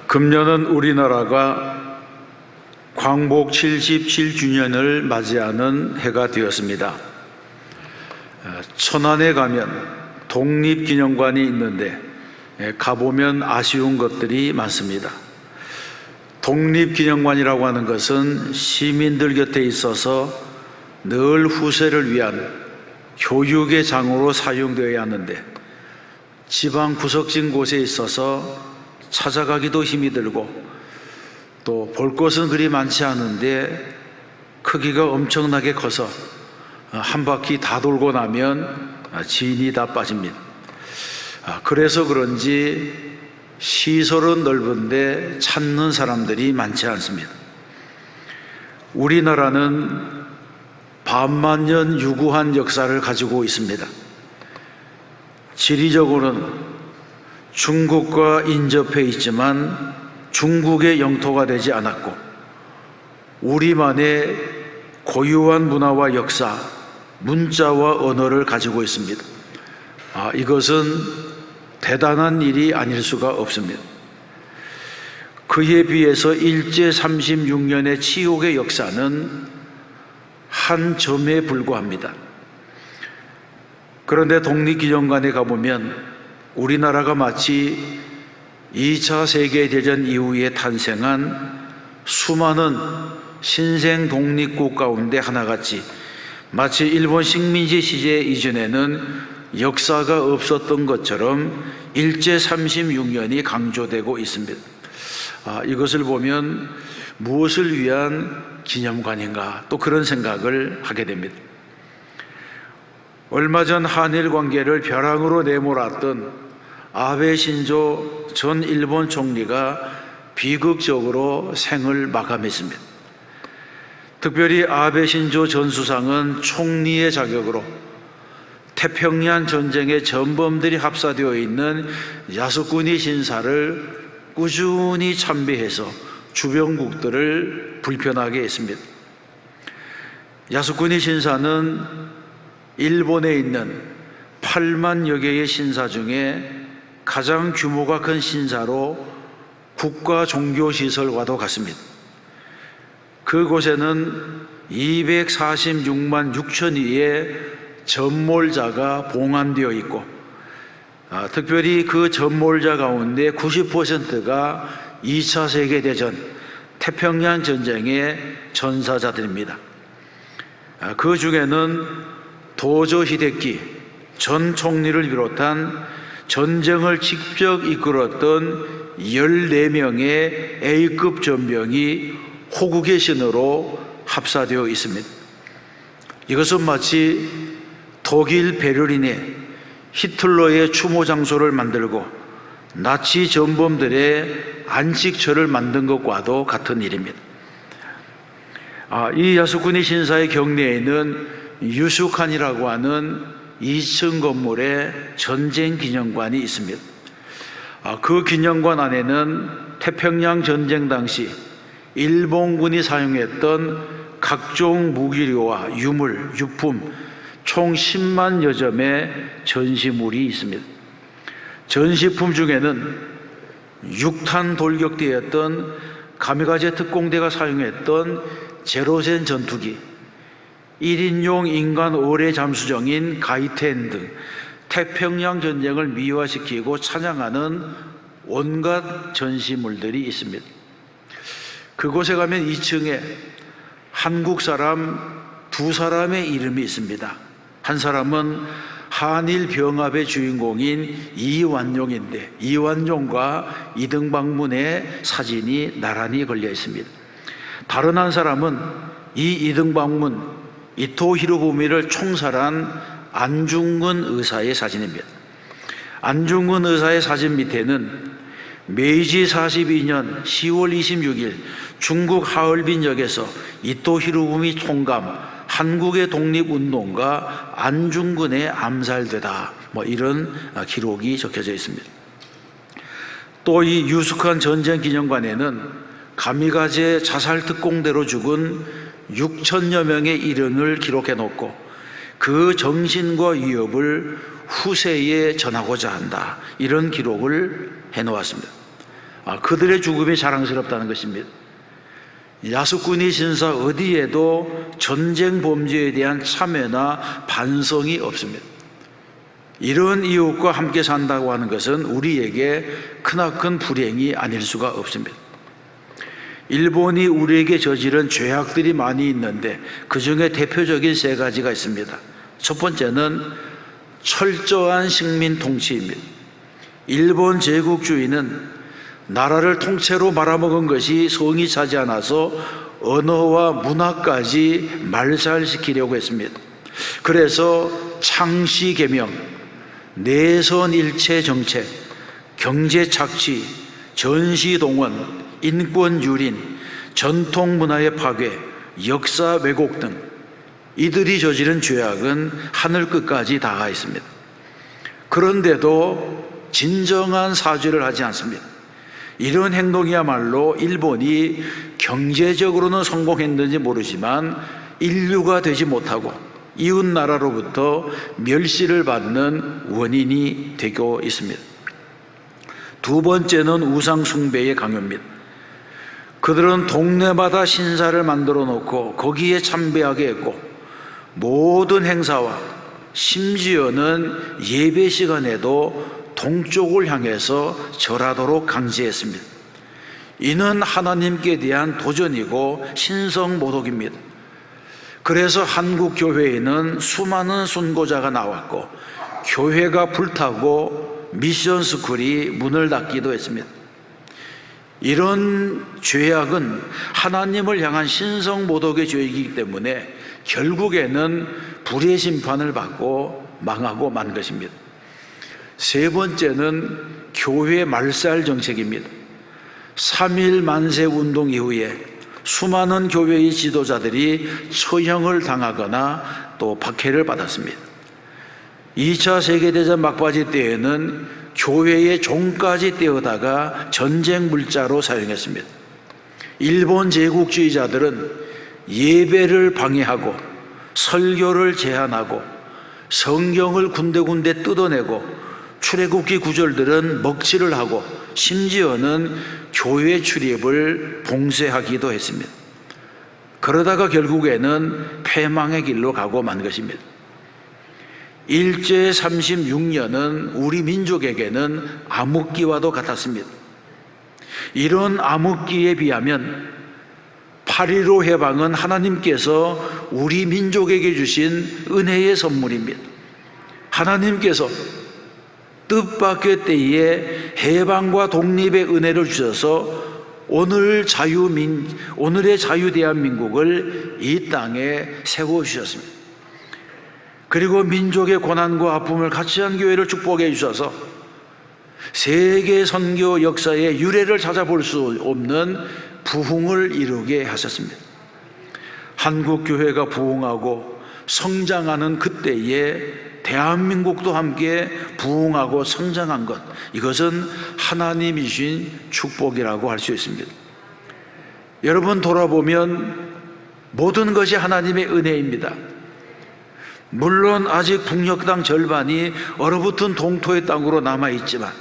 금년은 우리나라가 광복 77주년을 맞이하는 해가 되었습니다. 천안에 가면 독립기념관이 있는데 가보면 아쉬운 것들이 많습니다. 독립기념관이라고 하는 것은 시민들 곁에 있어서 늘 후세를 위한 교육의 장으로 사용되어야 하는데 지방 구석진 곳에 있어서 찾아가기도 힘이 들고 또 볼 것은 그리 많지 않은데 크기가 엄청나게 커서 한 바퀴 다 돌고 나면 진이 다 빠집니다. 그래서 그런지 시설은 넓은데 찾는 사람들이 많지 않습니다. 우리나라는 반만년 유구한 역사를 가지고 있습니다. 지리적으로는 중국과 인접해 있지만 중국의 영토가 되지 않았고 우리만의 고유한 문화와 역사, 문자와 언어를 가지고 있습니다. 이것은 대단한 일이 아닐 수가 없습니다. 그에 비해서 일제 36년의 치욕의 역사는 한 점에 불과합니다. 그런데 독립기념관에 가보면 우리나라가 마치 2차 세계대전 이후에 탄생한 수많은 신생 독립국 가운데 하나같이 마치 일본 식민지 시대 이전에는 역사가 없었던 것처럼 일제 36년이 강조되고 있습니다. 이것을 보면 무엇을 위한 기념관인가 또 그런 생각을 하게 됩니다. 얼마 전 한일 관계를 벼랑으로 내몰았던 아베 신조 전 일본 총리가 비극적으로 생을 마감했습니다. 특별히 아베 신조 전 수상은 총리의 자격으로 태평양 전쟁의 전범들이 합사되어 있는 야스쿠니 신사를 꾸준히 참배해서 주변국들을 불편하게 했습니다. 야스쿠니 신사는 일본에 있는 8만여 개의 신사 중에 가장 규모가 큰 신사로 국가 종교시설과도 같습니다. 그곳에는 246만 6천위의 전몰자가 봉안되어 있고 특별히 그 전몰자 가운데 90%가 2차 세계대전 태평양 전쟁의 전사자들입니다. 그 중에는 도조 히데키 전 총리를 비롯한 전쟁을 직접 이끌었던 14명의 A급 전병이 호국의 신으로 합사되어 있습니다. 이것은 마치 독일 베를린에 히틀러의 추모 장소를 만들고 나치 전범들의 안식처를 만든 것과도 같은 일입니다. 이 야스쿠니 신사의 경내에 있는 유슈칸이라고 하는 2층 건물에 전쟁 기념관이 있습니다. 그 기념관 안에는 태평양 전쟁 당시 일본군이 사용했던 각종 무기류와 유물, 유품 총 10만여 점의 전시물이 있습니다. 전시품 중에는 6탄 돌격대였던 가미가제 특공대가 사용했던 제로센 전투기, 1인용 인간 어뢰 잠수정인 가이텐 등 태평양 전쟁을 미화시키고 찬양하는 온갖 전시물들이 있습니다. 그곳에 가면 2층에 한국 사람 2사람의 이름이 있습니다. 한 사람은 한일 병합의 주인공인 이완용인데 이완용과 이등방문의 사진이 나란히 걸려 있습니다. 다른 한 사람은 이 이등방문 이토 히로부미를 총살한 안중근 의사의 사진입니다. 안중근 의사의 사진 밑에는 메이지 42년 10월 26일 중국 하얼빈역에서 이토 히로부미 총감 한국의 독립운동가 안중근에 암살되다 이런 기록이 적혀져 있습니다. 또 이 유스칸 전쟁 기념관에는 가미가제 자살 특공대로 죽은 6천여 명의 이름을 기록해 놓고 그 정신과 위협을 후세에 전하고자 한다, 이런 기록을 해놓았습니다. 그들의 죽음이 자랑스럽다는 것입니다. 야스쿠니 신사 어디에도 전쟁 범죄에 대한 참여나 반성이 없습니다. 이런 이웃과 함께 산다고 하는 것은 우리에게 크나큰 불행이 아닐 수가 없습니다. 일본이 우리에게 저지른 죄악들이 많이 있는데 그 중에 대표적인 세 가지가 있습니다. 첫 번째는 철저한 식민 통치입니다. 일본 제국주의는 나라를 통째로 말아먹은 것이 성이 차지 않아서 언어와 문화까지 말살시키려고 했습니다. 그래서 창씨개명, 내선일체 정책, 경제착취, 전시동원, 인권유린, 전통문화의 파괴, 역사 왜곡 등 이들이 저지른 죄악은 하늘 끝까지 닿아 있습니다. 그런데도 진정한 사죄를 하지 않습니다. 이런 행동이야말로 일본이 경제적으로는 성공했는지 모르지만 인류가 되지 못하고 이웃 나라로부터 멸시를 받는 원인이 되고 있습니다. 두 번째는 우상 숭배의 강요입니다. 그들은 동네마다 신사를 만들어 놓고 거기에 참배하게 했고 모든 행사와 심지어는 예배 시간에도 동쪽을 향해서 절하도록 강제했습니다. 이는 하나님께 대한 도전이고 신성모독입니다. 그래서 한국 교회에는 수많은 순고자가 나왔고 교회가 불타고 미션 스쿨이 문을 닫기도 했습니다. 이런 죄악은 하나님을 향한 신성모독의 죄이기 때문에 결국에는 불의 심판을 받고 망하고 만 것입니다. 세 번째는 교회 말살 정책입니다. 3.1 만세 운동 이후에 수많은 교회의 지도자들이 처형을 당하거나 또 박해를 받았습니다. 2차 세계대전 막바지 때에는 교회의 종까지 떼어다가 전쟁 물자로 사용했습니다. 일본 제국주의자들은 예배를 방해하고 설교를 제한하고 성경을 군데군데 뜯어내고 출애굽기 구절들은 먹칠을 하고 심지어는 교회 출입을 봉쇄하기도 했습니다. 그러다가 결국에는 패망의 길로 가고 만 것입니다. 일제 36년은 우리 민족에게는 암흑기와도 같았습니다. 이런 암흑기에 비하면 8.15 해방은 하나님께서 우리 민족에게 주신 은혜의 선물입니다. 하나님께서 뜻밖의 때에 해방과 독립의 은혜를 주셔서 오늘의 자유 대한민국을 이 땅에 세워주셨습니다. 그리고 민족의 고난과 아픔을 같이 한 교회를 축복해 주셔서 세계 선교 역사의 유래를 찾아볼 수 없는 부흥을 이루게 하셨습니다. 한국 교회가 부흥하고 성장하는 그때에 대한민국도 함께 부흥하고 성장한 것, 이것은 하나님이 주신 축복이라고 할 수 있습니다. 여러분 돌아보면 모든 것이 하나님의 은혜입니다. 물론 아직 북녘 땅 절반이 얼어붙은 동토의 땅으로 남아있지만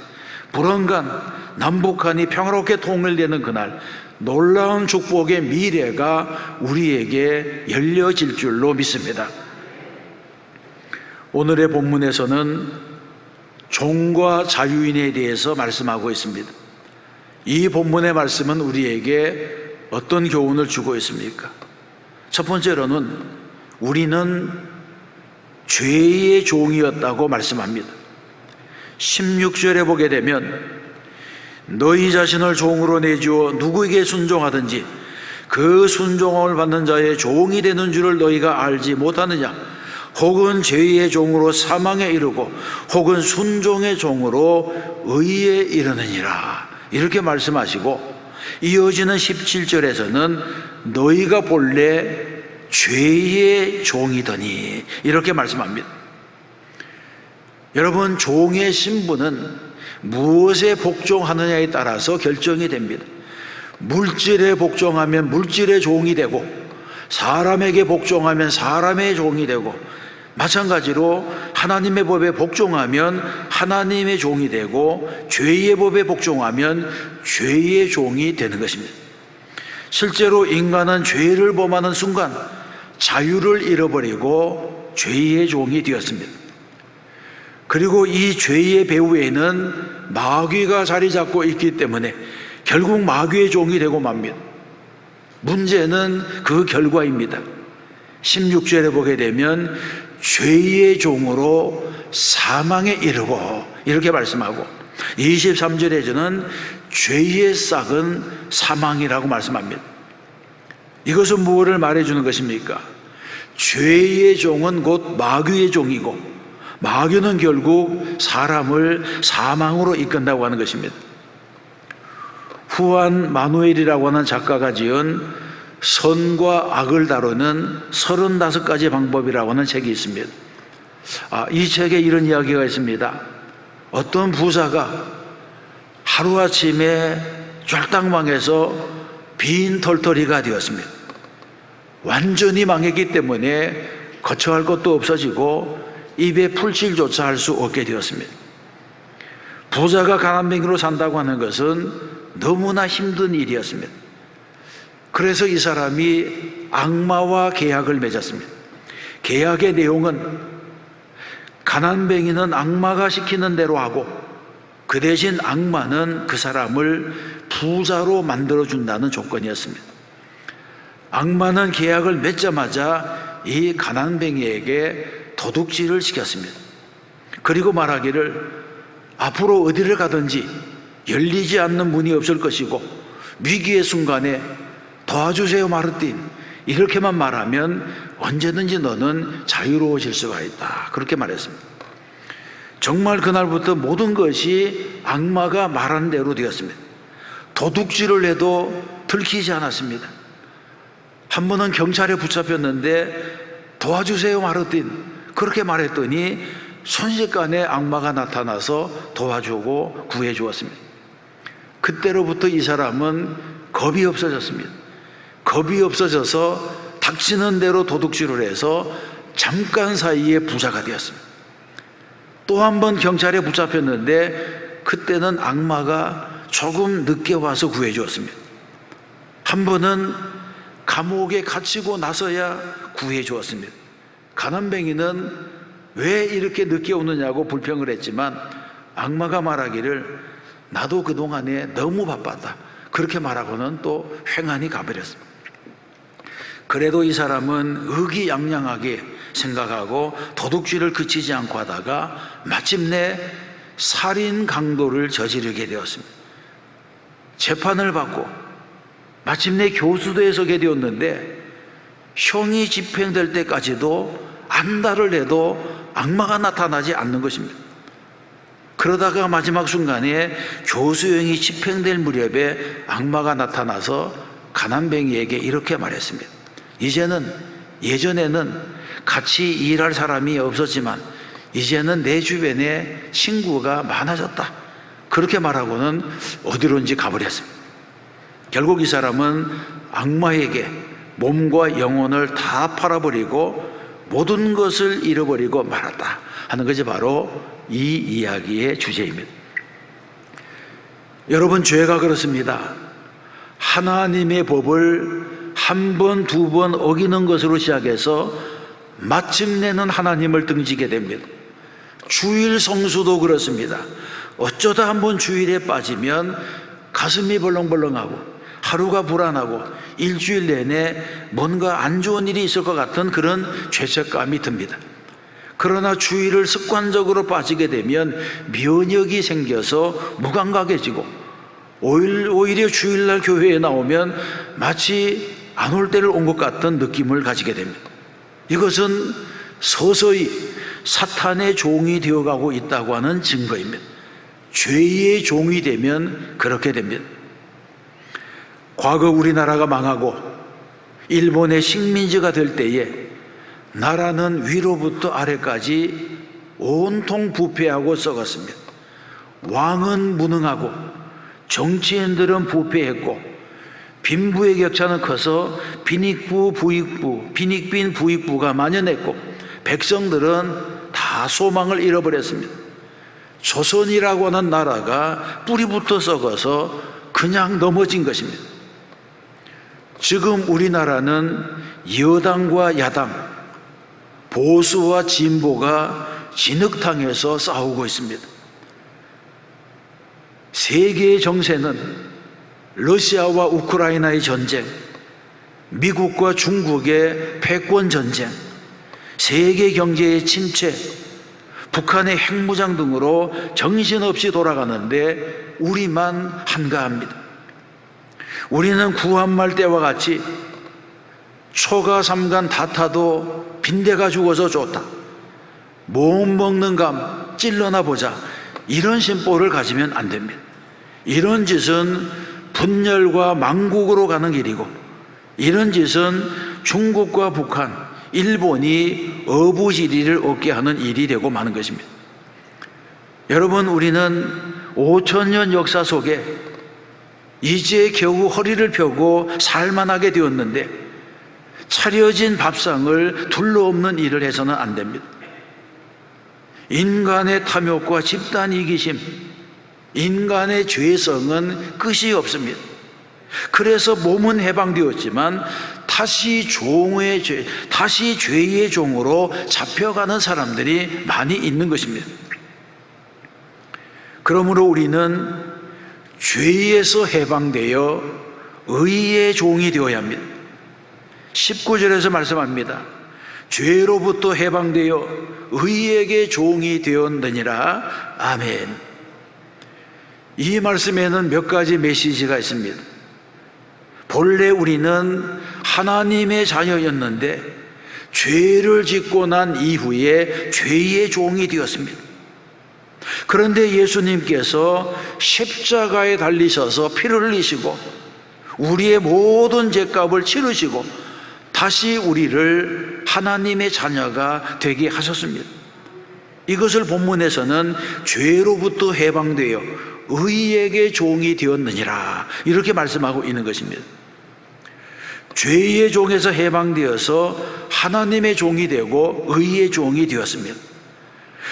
불언간 남북한이 평화롭게 통일되는 그날 놀라운 축복의 미래가 우리에게 열려질 줄로 믿습니다. 오늘의 본문에서는 종과 자유인에 대해서 말씀하고 있습니다. 이 본문의 말씀은 우리에게 어떤 교훈을 주고 있습니까? 첫 번째로는 우리는 죄의 종이었다고 말씀합니다. 16절에 보게 되면 너희 자신을 종으로 내주어 누구에게 순종하든지 그 순종함을 받는 자의 종이 되는 줄을 너희가 알지 못하느냐? 혹은 죄의 종으로 사망에 이르고 혹은 순종의 종으로 의에 이르느니라. 이렇게 말씀하시고 이어지는 17절에서는 너희가 본래 죄의 종이더니 이렇게 말씀합니다. 여러분, 종의 신분은 무엇에 복종하느냐에 따라서 결정이 됩니다. 물질에 복종하면 물질의 종이 되고 사람에게 복종하면 사람의 종이 되고 마찬가지로 하나님의 법에 복종하면 하나님의 종이 되고 죄의 법에 복종하면 죄의 종이 되는 것입니다. 실제로 인간은 죄를 범하는 순간 자유를 잃어버리고 죄의 종이 되었습니다. 그리고 이 죄의 배후에는 마귀가 자리 잡고 있기 때문에 결국 마귀의 종이 되고 맙니다. 문제는 그 결과입니다. 16절에 보게 되면 죄의 종으로 사망에 이르고 이렇게 말씀하고 23절에는 죄의 싹은 사망이라고 말씀합니다. 이것은 무엇을 말해주는 것입니까? 죄의 종은 곧 마귀의 종이고 마귀는 결국 사람을 사망으로 이끈다고 하는 것입니다. 후안 마누엘이라고 하는 작가가 지은 선과 악을 다루는 35가지 방법이라고 하는 책이 있습니다. 이 책에 이런 이야기가 있습니다. 어떤 부자가 하루아침에 쫄딱 망해서 빈 털터리가 되었습니다. 완전히 망했기 때문에 거처할 것도 없어지고 입에 풀칠조차 할 수 없게 되었습니다. 부자가 가난뱅이로 산다고 하는 것은 너무나 힘든 일이었습니다. 그래서 이 사람이 악마와 계약을 맺었습니다. 계약의 내용은 가난뱅이는 악마가 시키는 대로 하고 그 대신 악마는 그 사람을 부자로 만들어준다는 조건이었습니다. 악마는 계약을 맺자마자 이 가난뱅이에게 도둑질을 시켰습니다. 그리고 말하기를 앞으로 어디를 가든지 열리지 않는 문이 없을 것이고 위기의 순간에 도와주세요 마르틴 이렇게만 말하면 언제든지 너는 자유로워질 수가 있다. 그렇게 말했습니다. 정말 그날부터 모든 것이 악마가 말한 대로 되었습니다. 도둑질을 해도 들키지 않았습니다. 한 번은 경찰에 붙잡혔는데 도와주세요 마르틴 그렇게 말했더니 순식간에 악마가 나타나서 도와주고 구해주었습니다. 그때로부터 이 사람은 겁이 없어졌습니다. 겁이 없어져서 닥치는 대로 도둑질을 해서 잠깐 사이에 부자가 되었습니다. 또 한 번 경찰에 붙잡혔는데 그때는 악마가 조금 늦게 와서 구해주었습니다. 한 번은 감옥에 갇히고 나서야 구해주었습니다. 가난뱅이는 왜 이렇게 늦게 오느냐고 불평을 했지만 악마가 말하기를 나도 그동안에 너무 바빴다 그렇게 말하고는 또 횡하니 가버렸습니다. 그래도 이 사람은 의기양양하게 생각하고 도둑질을 그치지 않고 하다가 마침내 살인 강도를 저지르게 되었습니다. 재판을 받고 마침내 교수도에 서게 되었는데 형이 집행될 때까지도 안달을 해도 악마가 나타나지 않는 것입니다. 그러다가 마지막 순간에 교수형이 집행될 무렵에 악마가 나타나서 가난뱅이에게 이렇게 말했습니다. 이제는 예전에는 같이 일할 사람이 없었지만 이제는 내 주변에 친구가 많아졌다. 그렇게 말하고는 어디론지 가버렸습니다. 결국 이 사람은 악마에게 몸과 영혼을 다 팔아버리고 모든 것을 잃어버리고 말았다 하는 것이 바로 이 이야기의 주제입니다. 여러분, 죄가 그렇습니다. 하나님의 법을 한 번, 두 번 어기는 것으로 시작해서 마침내는 하나님을 등지게 됩니다. 주일 성수도 그렇습니다. 어쩌다 한번 주일에 빠지면 가슴이 벌렁벌렁하고 하루가 불안하고 일주일 내내 뭔가 안 좋은 일이 있을 것 같은 그런 죄책감이 듭니다. 그러나 주일을 습관적으로 빠지게 되면 면역이 생겨서 무감각해지고 오히려 주일날 교회에 나오면 마치 안 올 때를 온 것 같은 느낌을 가지게 됩니다. 이것은 서서히 사탄의 종이 되어가고 있다고 하는 증거입니다. 죄의 종이 되면 그렇게 됩니다. 과거 우리나라가 망하고 일본의 식민지가 될 때에 나라는 위로부터 아래까지 온통 부패하고 썩었습니다. 왕은 무능하고 정치인들은 부패했고 빈부의 격차는 커서 빈익빈 부익부가 만연했고 백성들은 다 소망을 잃어버렸습니다. 조선이라고 하는 나라가 뿌리부터 썩어서 그냥 넘어진 것입니다. 지금 우리나라는 여당과 야당, 보수와 진보가 진흙탕에서 싸우고 있습니다. 세계의 정세는 러시아와 우크라이나의 전쟁, 미국과 중국의 패권 전쟁, 세계 경제의 침체, 북한의 핵무장 등으로 정신없이 돌아가는데 우리만 한가합니다. 우리는 구한말 때와 같이 초가 삼간 다 타도 빈대가 죽어서 좋다, 못 먹는 감 찔러나 보자, 이런 심보를 가지면 안 됩니다. 이런 짓은 분열과 망국으로 가는 길이고, 이런 짓은 중국과 북한, 일본이 어부지리를 얻게 하는 일이 되고 마는 것입니다. 여러분, 우리는 5,000년 역사 속에 이제 겨우 허리를 펴고 살만하게 되었는데 차려진 밥상을 둘러엎는 일을 해서는 안 됩니다. 인간의 탐욕과 집단 이기심, 인간의 죄성은 끝이 없습니다. 그래서 몸은 해방되었지만 다시 죄의 종으로 잡혀가는 사람들이 많이 있는 것입니다. 그러므로 우리는 죄에서 해방되어 의의 종이 되어야 합니다. 19절에서 말씀합니다. 죄로부터 해방되어 의에게 종이 되었느니라. 아멘. 이 말씀에는 몇 가지 메시지가 있습니다. 본래 우리는 하나님의 자녀였는데 죄를 짓고 난 이후에 죄의 종이 되었습니다. 그런데 예수님께서 십자가에 달리셔서 피를 흘리시고 우리의 모든 죄값을 치르시고 다시 우리를 하나님의 자녀가 되게 하셨습니다. 이것을 본문에서는 죄로부터 해방되어 의에게 종이 되었느니라, 이렇게 말씀하고 있는 것입니다. 죄의 종에서 해방되어서 하나님의 종이 되고 의의 종이 되었습니다.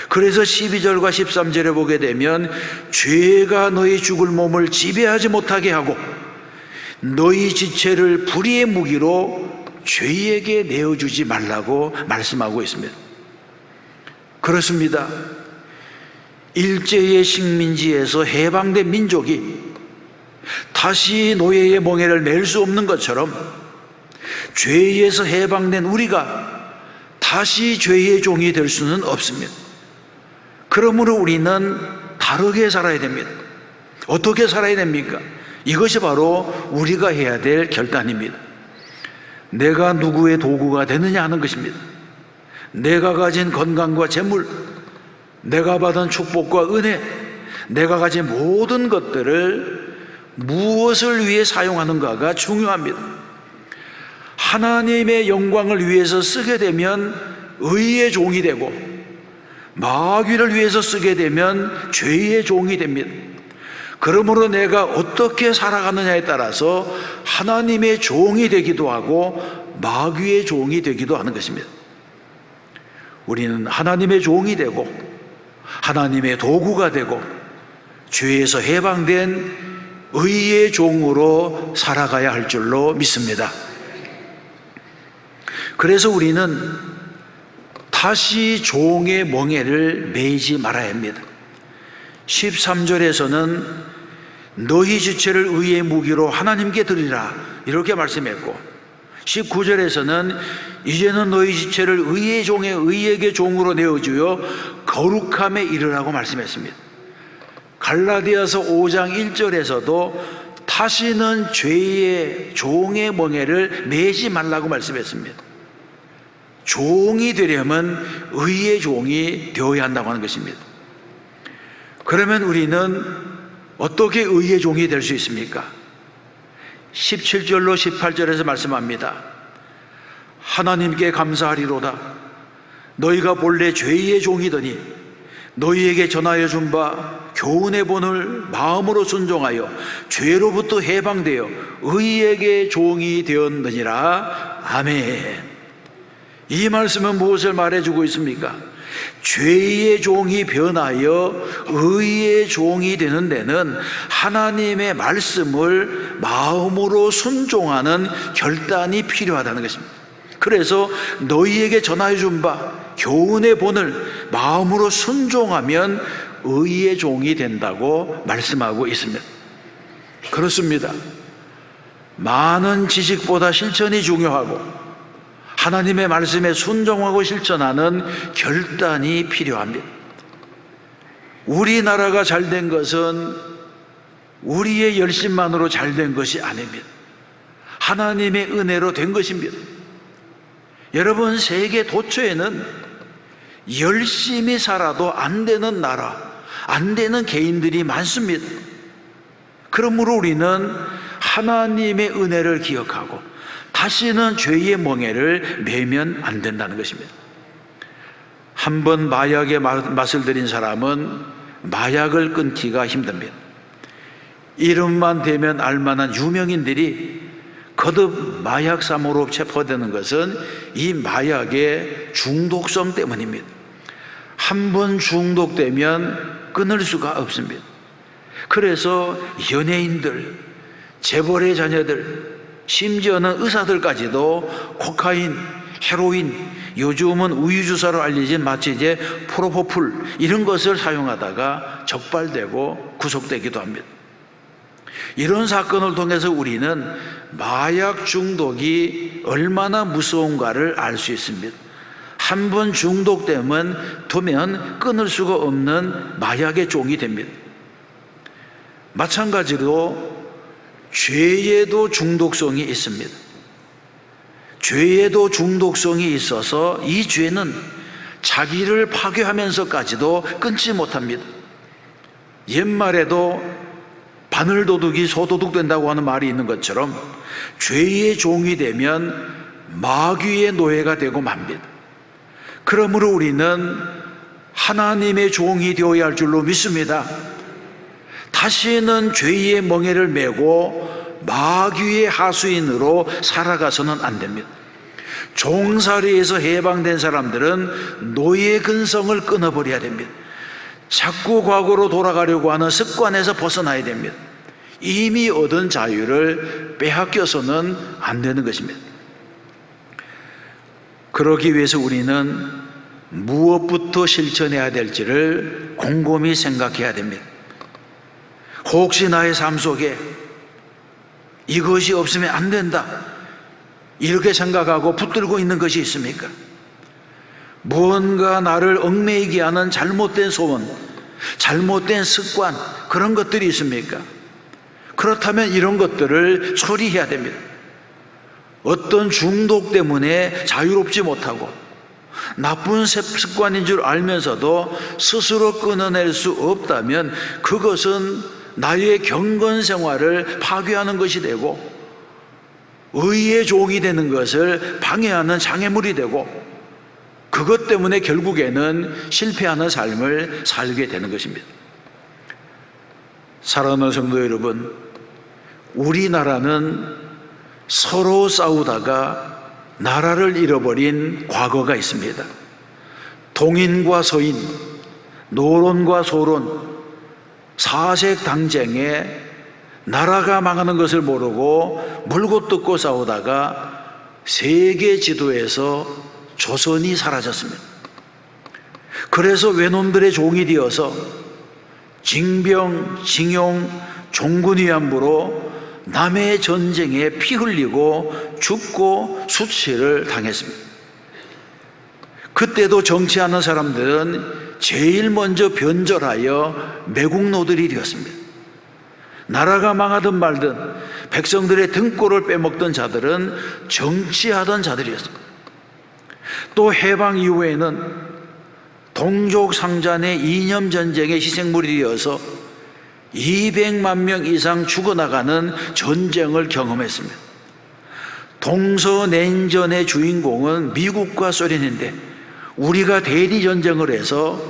그래서 12절과 13절에 보게 되면 죄가 너희 죽을 몸을 지배하지 못하게 하고 너희 지체를 불의의 무기로 죄에게 내어주지 말라고 말씀하고 있습니다. 그렇습니다. 일제의 식민지에서 해방된 민족이 다시 노예의 멍에를 낼 수 없는 것처럼 죄에서 해방된 우리가 다시 죄의 종이 될 수는 없습니다. 그러므로 우리는 다르게 살아야 됩니다. 어떻게 살아야 됩니까? 이것이 바로 우리가 해야 될 결단입니다. 내가 누구의 도구가 되느냐 하는 것입니다. 내가 가진 건강과 재물, 내가 받은 축복과 은혜, 내가 가진 모든 것들을 무엇을 위해 사용하는가가 중요합니다. 하나님의 영광을 위해서 쓰게 되면 의의 종이 되고, 마귀를 위해서 쓰게 되면 죄의 종이 됩니다. 그러므로 내가 어떻게 살아가느냐에 따라서 하나님의 종이 되기도 하고 마귀의 종이 되기도 하는 것입니다. 우리는 하나님의 종이 되고 하나님의 도구가 되고 죄에서 해방된 의의 종으로 살아가야 할 줄로 믿습니다. 그래서 우리는 다시 종의 멍에를 매이지 말아야 합니다. 13절에서는 너희 지체를 의의 무기로 하나님께 드리라, 이렇게 말씀했고, 19절에서는 이제는 너희 지체를 의의 종의 의에게 종으로 내어주어 거룩함에 이르라고 말씀했습니다. 갈라디아서 5장 1절에서도 다시는 죄의 종의 멍에를 매지 말라고 말씀했습니다. 종이 되려면 의의 종이 되어야 한다고 하는 것입니다. 그러면 우리는 어떻게 의의 종이 될 수 있습니까? 17절로 18절에서 말씀합니다. 하나님께 감사하리로다. 너희가 본래 죄의 종이더니 너희에게 전하여 준 바 교훈의 본을 마음으로 순종하여 죄로부터 해방되어 의에게 종이 되었느니라. 아멘. 이 말씀은 무엇을 말해주고 있습니까? 죄의 종이 변하여 의의 종이 되는 데는 하나님의 말씀을 마음으로 순종하는 결단이 필요하다는 것입니다. 그래서 너희에게 전하여 준 바 교훈의 본을 마음으로 순종하면 의의 종이 된다고 말씀하고 있습니다. 그렇습니다. 많은 지식보다 실천이 중요하고 하나님의 말씀에 순종하고 실천하는 결단이 필요합니다. 우리나라가 잘된 것은 우리의 열심만으로 잘된 것이 아닙니다. 하나님의 은혜로 된 것입니다. 여러분, 세계 도처에는 열심히 살아도 안 되는 나라, 안 되는 개인들이 많습니다. 그러므로 우리는 하나님의 은혜를 기억하고 다시는 죄의 멍에를 매면 안 된다는 것입니다. 한 번 마약의 맛을 들인 사람은 마약을 끊기가 힘듭니다. 이름만 대면 알만한 유명인들이 거듭 마약사모로 체포되는 것은 이 마약의 중독성 때문입니다. 한 번 중독되면 끊을 수가 없습니다. 그래서 연예인들, 재벌의 자녀들, 심지어는 의사들까지도 코카인, 헤로인, 요즘은 우유주사로 알려진 마치 이제 프로포폴 이런 것을 사용하다가 적발되고 구속되기도 합니다. 이런 사건을 통해서 우리는 마약 중독이 얼마나 무서운가를 알 수 있습니다. 한 번 중독되면 두면 끊을 수가 없는 마약의 종이 됩니다. 마찬가지로 죄에도 중독성이 있습니다. 죄에도 중독성이 있어서 이 죄는 자기를 파괴하면서까지도 끊지 못합니다. 옛말에도 바늘도둑이 소도둑 된다고 하는 말이 있는 것처럼 죄의 종이 되면 마귀의 노예가 되고 맙니다. 그러므로 우리는 하나님의 종이 되어야 할 줄로 믿습니다. 다시는 죄의 멍에를 메고 마귀의 하수인으로 살아가서는 안 됩니다. 종살이에서 해방된 사람들은 노예 근성을 끊어버려야 됩니다. 자꾸 과거로 돌아가려고 하는 습관에서 벗어나야 됩니다. 이미 얻은 자유를 빼앗겨서는 안 되는 것입니다. 그러기 위해서 우리는 무엇부터 실천해야 될지를 곰곰이 생각해야 됩니다. 혹시 나의 삶 속에 이것이 없으면 안 된다 이렇게 생각하고 붙들고 있는 것이 있습니까? 무언가 나를 얽매이게 하는 잘못된 소원, 잘못된 습관, 그런 것들이 있습니까? 그렇다면 이런 것들을 처리해야 됩니다. 어떤 중독 때문에 자유롭지 못하고 나쁜 습관인 줄 알면서도 스스로 끊어낼 수 없다면 그것은 나의 경건 생활을 파괴하는 것이 되고 의의 종이 되는 것을 방해하는 장애물이 되고 그것 때문에 결국에는 실패하는 삶을 살게 되는 것입니다. 사랑하는 성도 여러분, 우리나라는 서로 싸우다가 나라를 잃어버린 과거가 있습니다. 동인과 서인, 노론과 소론, 사색 당쟁에 나라가 망하는 것을 모르고 물고 뜯고 싸우다가 세계 지도에서 조선이 사라졌습니다. 그래서 외놈들의 종이 되어서 징병, 징용, 종군위안부로 남의 전쟁에 피 흘리고 죽고 수치를 당했습니다. 그때도 정치하는 사람들은 제일 먼저 변절하여 매국노들이 되었습니다. 나라가 망하든 말든 백성들의 등골을 빼먹던 자들은 정치하던 자들이었습니다. 또 해방 이후에는 동족 상잔의 이념 전쟁의 희생물이 되어서 200만 명 이상 죽어나가는 전쟁을 경험했습니다. 동서냉전의 주인공은 미국과 소련인데 우리가 대리전쟁을 해서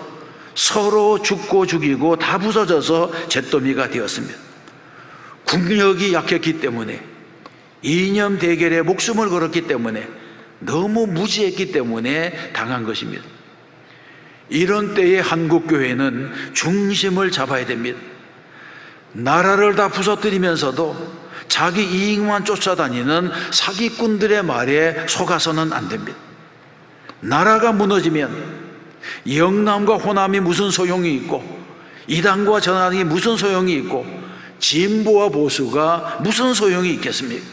서로 죽고 죽이고 다 부서져서 잿더미가 되었습니다. 국력이 약했기 때문에 이념 대결에 목숨을 걸었기 때문에 너무 무지했기 때문에 당한 것입니다. 이런 때에 한국교회는 중심을 잡아야 됩니다. 나라를 다 부서뜨리면서도 자기 이익만 쫓아다니는 사기꾼들의 말에 속아서는 안 됩니다. 나라가 무너지면 영남과 호남이 무슨 소용이 있고, 이단과 전환이 무슨 소용이 있고, 진보와 보수가 무슨 소용이 있겠습니까?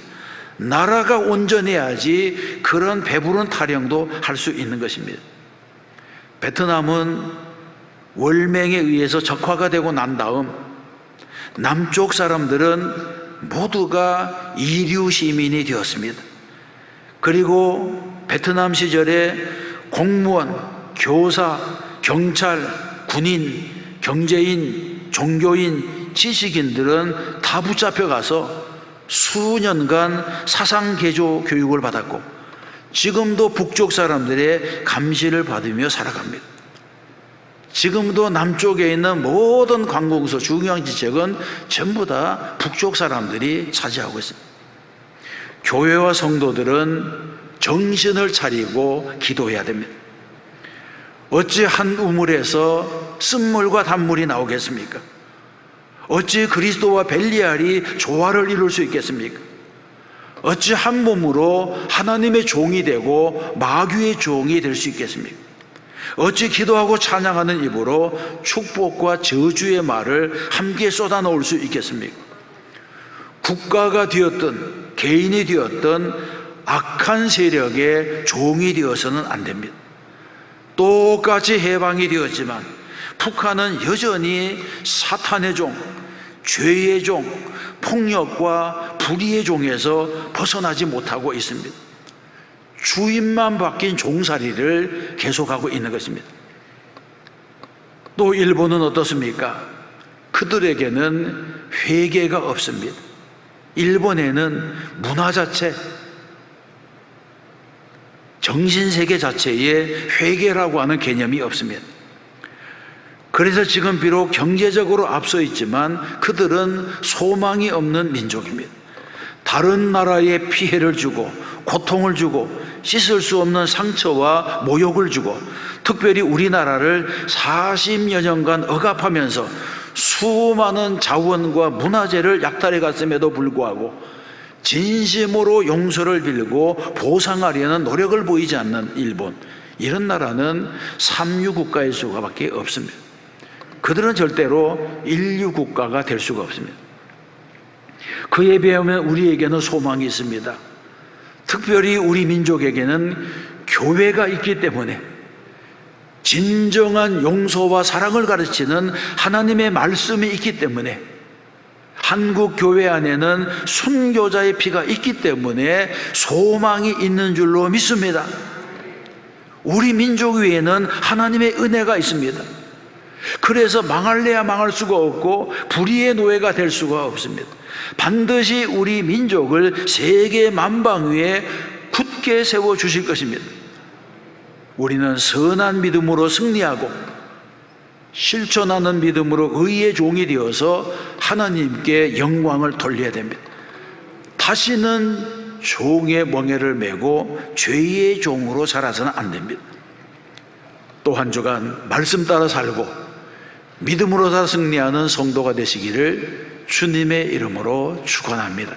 나라가 온전해야지 그런 배부른 타령도 할 수 있는 것입니다. 베트남은 월맹에 의해서 적화가 되고 난 다음 남쪽 사람들은 모두가 이류 시민이 되었습니다. 그리고 베트남 시절에 공무원, 교사, 경찰, 군인, 경제인, 종교인, 지식인들은 다 붙잡혀가서 수년간 사상개조 교육을 받았고, 지금도 북쪽 사람들의 감시를 받으며 살아갑니다. 지금도 남쪽에 있는 모든 관공서, 중요한 지책은 전부 다 북쪽 사람들이 차지하고 있습니다. 교회와 성도들은 정신을 차리고 기도해야 됩니다. 어찌 한 우물에서 쓴물과 단물이 나오겠습니까? 어찌 그리스도와 벨리알이 조화를 이룰 수 있겠습니까? 어찌 한 몸으로 하나님의 종이 되고 마귀의 종이 될 수 있겠습니까? 어찌 기도하고 찬양하는 입으로 축복과 저주의 말을 함께 쏟아 놓을 수 있겠습니까? 국가가 되었든 개인이 되었든 악한 세력의 종이 되어서는 안 됩니다. 똑같이 해방이 되었지만 북한은 여전히 사탄의 종, 죄의 종, 폭력과 불의의 종에서 벗어나지 못하고 있습니다. 주인만 바뀐 종살이를 계속하고 있는 것입니다. 또 일본은 어떻습니까? 그들에게는 회개가 없습니다. 일본에는 문화 자체, 정신세계 자체에 회개라고 하는 개념이 없습니다. 그래서 지금 비록 경제적으로 앞서 있지만 그들은 소망이 없는 민족입니다. 다른 나라에 피해를 주고 고통을 주고 씻을 수 없는 상처와 모욕을 주고, 특별히 우리나라를 40여 년간 억압하면서 수많은 자원과 문화재를 약탈해 갔음에도 불구하고 진심으로 용서를 빌고 보상하려는 노력을 보이지 않는 일본, 이런 나라는 삼류 국가일 수밖에 없습니다. 그들은 절대로 인류 국가가 될 수가 없습니다. 그에 비하면 우리에게는 소망이 있습니다. 특별히 우리 민족에게는 교회가 있기 때문에 진정한 용서와 사랑을 가르치는 하나님의 말씀이 있기 때문에, 한국 교회 안에는 순교자의 피가 있기 때문에 소망이 있는 줄로 믿습니다. 우리 민족 위에는 하나님의 은혜가 있습니다. 그래서 망할래야 망할 수가 없고 불의의 노예가 될 수가 없습니다. 반드시 우리 민족을 세계 만방 위에 굳게 세워 주실 것입니다. 우리는 선한 믿음으로 승리하고 실천하는 믿음으로 의의 종이 되어서 하나님께 영광을 돌려야 됩니다. 다시는 종의 멍에를 메고 죄의 종으로 살아서는 안 됩니다. 또 한 주간 말씀 따라 살고 믿음으로 다 승리하는 성도가 되시기를 주님의 이름으로 축원합니다.